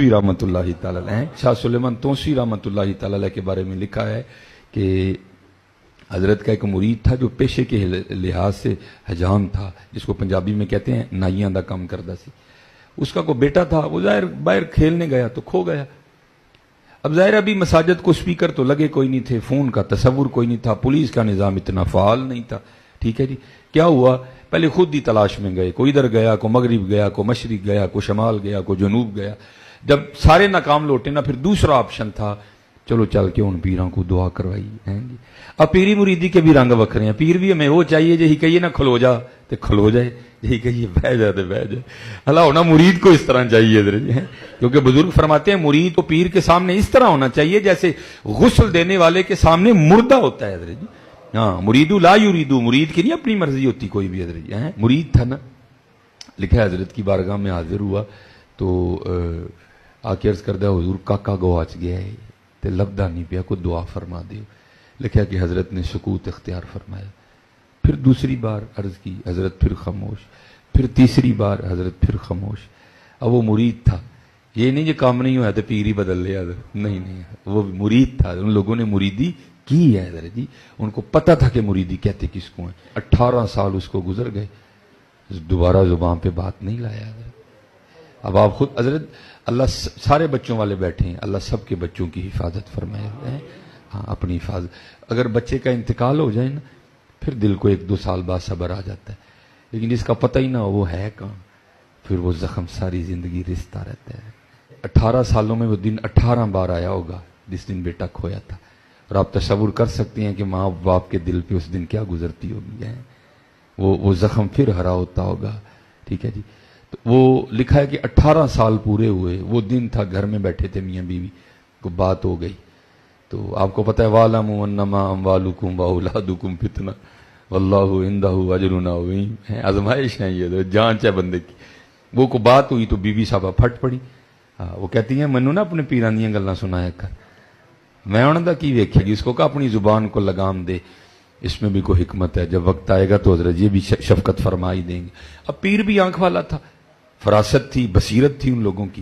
توسوی رحمۃ اللہ تعالی علیہ، شاہ سلیمان توسوی رحمۃ اللہ تعالی علیہ کے بارے میں لکھا ہے کہ حضرت کا ایک مرید تھا جو پیشے کے لحاظ سے حجام تھا، جس کو پنجابی میں کہتے ہیں نائیاں دا کام کردا سی۔ اس کا کوئی بیٹا تھا، وہ ظاہر باہر کھیلنے گیا تو کھو گیا۔ اب ظاہر ابھی مساجد کو سپیکر تو لگے کوئی نہیں تھے، فون کا تصور کوئی نہیں تھا، پولیس کا نظام اتنا فعال نہیں تھا، ٹھیک ہے جی۔ کیا ہوا، پہلے خود ہی تلاش میں گئے، کوئی ادھر گیا، کوئی مغرب گیا، کوئی مشرق گیا، کوئی شمال گیا، کوئی جنوب گیا۔ جب سارے ناکام لوٹے نا، پھر دوسرا آپشن تھا، چلو چل کے ان پیروں کو دعا کروائی ہیں جی۔ اب پیری مریدی کے بھی رنگ وکھرے ہیں، پیر بھی ہمیں وہ چاہیے جی کہیے نا کھلو جا تو کھلو جائے، یہی کہیے بہ جا تو بہ جائے۔ اللہ ہونا مرید کو اس طرح چاہیے ادھر جی، کیونکہ بزرگ فرماتے ہیں مرید کو پیر کے سامنے اس طرح ہونا چاہیے جیسے غسل دینے والے کے سامنے مردہ ہوتا ہے ادھر جی۔ ہاں، مریدو لا یریدو، مرید کی نہیں اپنی مرضی ہوتی کوئی بھی ادھر جی۔ مرید تھا نا، لکھا ہے حضرت کی بارگاہ میں حاضر ہوا تو آ کے عرض کردہ حضور کاکا گواچ گیا ہے تے لبدا نہیں پیا، کو دعا فرما دیو۔ لکھا کہ حضرت نے سکوت اختیار فرمایا، پھر دوسری بار عرض کی، حضرت پھر خاموش، پھر تیسری بار حضرت پھر خاموش۔ اب وہ مرید تھا، یہ نہیں جو کام نہیں ہوا تو پیر ہی بدل لیا، نہیں نہیں، وہ مرید تھا، ان لوگوں نے مریدی کی ہے حضرت جی، ان کو پتہ تھا کہ مریدی کہتے کس کو ہیں۔ 18 سال اس کو گزر گئے، دوبارہ زبان پہ بات نہیں لایا حضرت۔ اب آپ خود حضرت، اللہ سارے بچوں والے بیٹھے ہیں، اللہ سب کے بچوں کی حفاظت فرمائے ہیں، ہاں اپنی حفاظت۔ اگر بچے کا انتقال ہو جائے نا، پھر دل کو 1-2 سال بعد صبر آ جاتا ہے، لیکن جس کا پتہ ہی نہ ہو وہ ہے کہاں، پھر وہ زخم ساری زندگی رستا رہتا ہے۔ 18 سالوں میں وہ دن 18 بار آیا ہوگا جس دن بیٹا کھویا تھا، اور آپ تصور کر سکتے ہیں کہ ماں باپ کے دل پہ اس دن کیا گزرتی ہوگی ہے، وہ زخم پھر ہرا ہوتا ہوگا، ٹھیک ہے جی۔ تو وہ لکھا ہے کہ 18 سال پورے ہوئے، وہ دن تھا گھر میں بیٹھے تھے میاں بیوی، کو بات ہو گئی تو آپ کو پتہ ہے وَاعْلَمُوا أَنَّمَا أَمْوَالُكُمْ وَأَوْلَادُكُمْ فِتْنَةٌ وَاللَّهُ عِندَهُ أَجْرٌ عَظِيمٌ، آزمائش ہے یہ، جانچ ہے بندے کی۔ وہ کو بات ہوئی تو بی بی صاحبہ پھٹ پڑی، وہ کہتی ہیں منو نا اپنے پیران دیاں گلاں سنایا کر، میں انہوں دا کی ویکھے گی، اس کو کہا اپنی زبان کو لگام دے، اس میں بھی کوئی حکمت ہے، جب وقت آئے گا تو حضرت یہ بھی شفقت فرمائی دیں گے۔ اب پیر بھی آنکھ والا تھا، فراست تھی، بصیرت تھی ان لوگوں کی،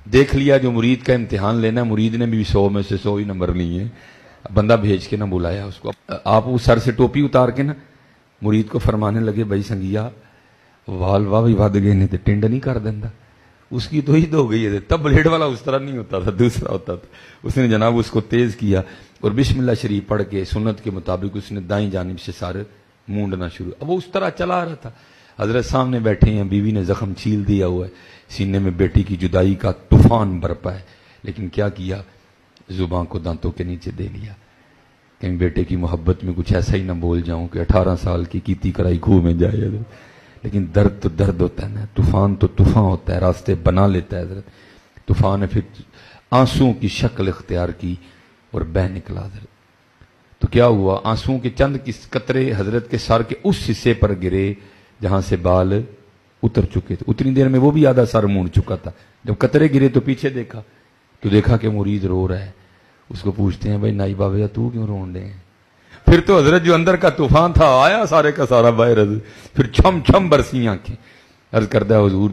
دیکھ لیا جو مرید کا امتحان لینا ہے، مرید نے بھی 100 میں سے 100 ہی نمبر لیے، بندہ بھیج کے نہ بلایا اس کو۔ آپ وہ سر سے ٹوپی اتار کے نا مرید کو فرمانے لگے بھائی سنگیا وال واہ بھی ود گئے نے تے ٹنڈ نہیں کر دیندا، اس کی تو عید ہو گئی ہے۔ تب بلیڈ والا اس طرح نہیں ہوتا تھا، دوسرا ہوتا تھا۔ اس نے جناب اس کو تیز کیا اور بسم اللہ شریف پڑھ کے سنت کے مطابق اس نے دائیں جانب سے سر مونڈنا شروع۔ اب وہ اس طرح چلا رہا تھا، حضرت سامنے بیٹھے ہیں، بیوی نے زخم چھیل دیا ہوا ہے، سینے میں بیٹی کی جدائی کا طوفان برپا ہے، لیکن کیا کیا، زبان کو دانتوں کے نیچے دے لیا، کہیں بیٹے کی محبت میں کچھ ایسا ہی نہ بول جاؤں کہ 18 سال کی کیتی کرائی کھو میں جائے۔ لیکن درد تو درد ہوتا ہے نا، طوفان تو طوفان ہوتا ہے، راستے بنا لیتا ہے حضرت۔ طوفان نے پھر آنسوؤں کی شکل اختیار کی اور بہہ نکلا حضرت۔ تو کیا ہوا، آنسوؤں کے چند قطرے حضرت کے سر کے اس حصے پر گرے جہاں سے بال اتر چکے تھے، اتنی دیر میں وہ بھی آدھا سر مونڈ چکا تھا۔ جب قطرے گرے تو پیچھے دیکھا تو دیکھا کہ مرید رو رہا ہے۔ اس کو پوچھتے ہیں بھائی نائی بابا تو کیوں رون رہے ہیں؟ پھر تو حضرت جو اندر کا طوفان تھا آیا سارے کا سارا باہر، پھر چھم چھم برسی آنکھیں۔ عرض کردہ حضور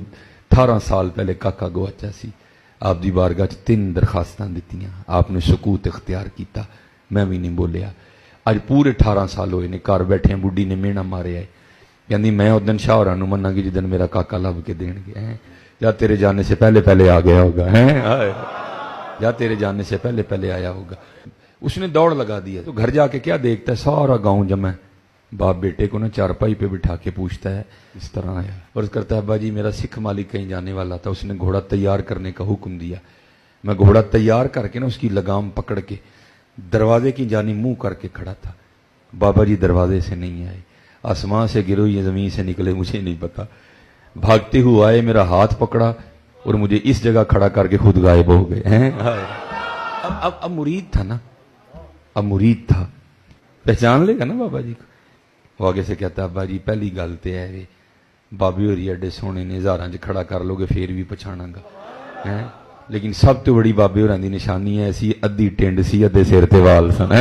18 سال پہلے کاکا گواچا سی، آپ دی بارگاہ 3 درخواستاں دتیاں، آپ نے سکوت اختیار کیتا، میں بھی نہیں بولیا۔ آج پورے 18 سال ہوئے نے، گھر بیٹھے بڈی نے مینا مارے آئے، یعنی میں اس دن شاہ ہوراں نوں مننا گی جدن میرا کاکا لب کے دین گے ہیں، یا تیرے جانے سے پہلے پہلے آ گیا ہوگا ہیں، یا تیرے جانے سے پہلے پہلے آیا ہوگا۔ اس نے دوڑ لگا دیا تو گھر جا کے کیا دیکھتا ہے، سارا گاؤں جمع ہے، باپ بیٹے کو نا چارپائی پہ بٹھا کے پوچھتا ہے اس طرح آیا، اور کہتا ہے ابا جی میرا سکھ مالک کہیں جانے والا تھا، اس نے گھوڑا تیار کرنے کا حکم دیا، میں گھوڑا تیار کر کے نا اس کی لگام پکڑ کے دروازے کی جانب منہ کر کے کھڑا تھا، بابا جی دروازے سے نہیں آئے، آسمان سے گرو یہ زمین سے نکلے مجھے نہیں پتا، بھاگتے ہوئے آئے، میرا ہاتھ پکڑا اور مجھے اس جگہ کھڑا کر کے خود غائب ہو گئے ہیں۔ اب مرید تھا نا، اب مرید تھا، پہچان لے گا نا بابا جی کو۔ وہ آگے سے کہتا ہے ابا جی پہلی گل تے ہے وے بابے ہوری ایڈے سونے نے، ہزاراں چ کھڑا کر لو گے پھر بھی پچھانا گا، لیکن سب تو بڑی بابے ہوراں دی نشانی ہے سی ادھی ٹنڈ سی ادھے سر تے وال سن،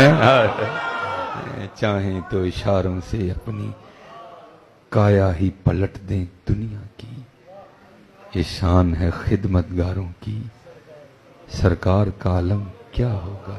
چاہیں تو اشاروں سے اپنی کایا ہی پلٹ دیں دنیا کی، یہ شان ہے خدمت گاروں کی، سرکار کا عالم کیا ہوگا.